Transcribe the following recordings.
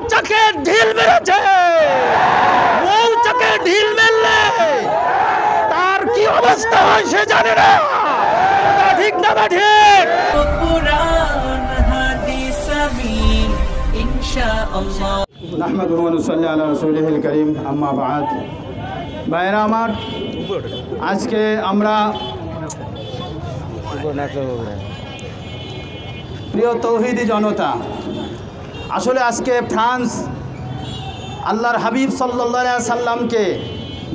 মৌচাকে ঢিল মেরেছে। মৌচাকে ঢিল মেরলে তার কি অবস্থা হয় সে জানে না। ঠিক না ঠিক? নাহমাদুহু ওয়া নুসাল্লি আলা রাসূলিহিল কারীম, আম্মা বা'দ। ভাইরা আমার, আজকে আমরা প্রিয় তৌহিদি জনতা, আসলে আজকে ফ্রান্স আল্লাহর হাবিব সাল্লাল্লাহু আলাইহি সাল্লামকে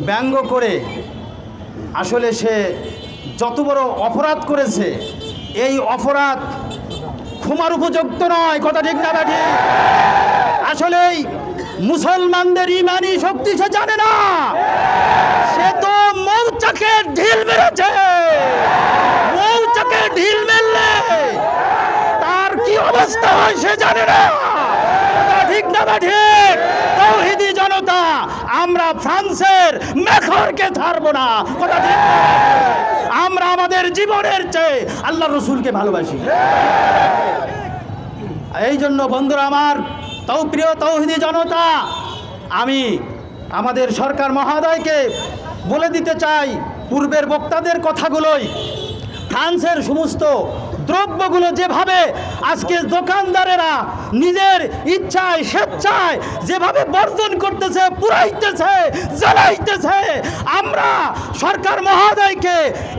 ব্যঙ্গ করে আসলে সে যত বড় অপরাধ করেছে, এই অপরাধ ক্ষমার উপযুক্ত নয়। কথা ঠিক না ঠিক? আসলেই মুসলমানদের ইমানি শক্তি সে জানে না। সে তো মৌচাকে ঢিল মেরেছে। মৌচাকে ঢিল মেরলে তার কি অবস্থা হয় সে জানে না। ঠিক না ঠিক? তৌহিদি জনতা, আমরা ফ্রান্সের মেখরকে ছাড়বো না। কথা ঠিক? আমরা আমাদের জীবনের চেয়ে আল্লাহ রসুলকে ভালোবাসি। এই জন্য বন্ধুরা আমার, প্রিয় তৌহিদি জনতা, আমি আমাদের সরকার মহোদয়কে বলে দিতে চাই, পূর্বের বক্তাদের কথাগুলোই, ফ্রান্সের সমস্ত দ্রব্যগুলো যেভাবে আজকে দোকানদারেরা নিজের ইচ্ছায় স্বেচ্ছায় যেভাবে বর্জন করতেছে, পুরাইতেছে, জ্বালাইতেছে, আমরা সরকার মহোদয়কে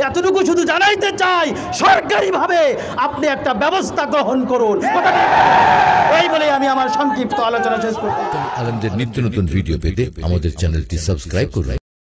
এতটুকু শুধু জানাইতে চাই, সরকারিভাবে আপনি একটা ব্যবস্থা গ্রহণ করুন। এই বলে আমি আমার সংক্ষিপ্ত আলোচনা শেষ করতে চাই। আলেমদের নিত্য নতুন ভিডিও পেতে আমাদের চ্যানেলটি সাবস্ক্রাইব করুন।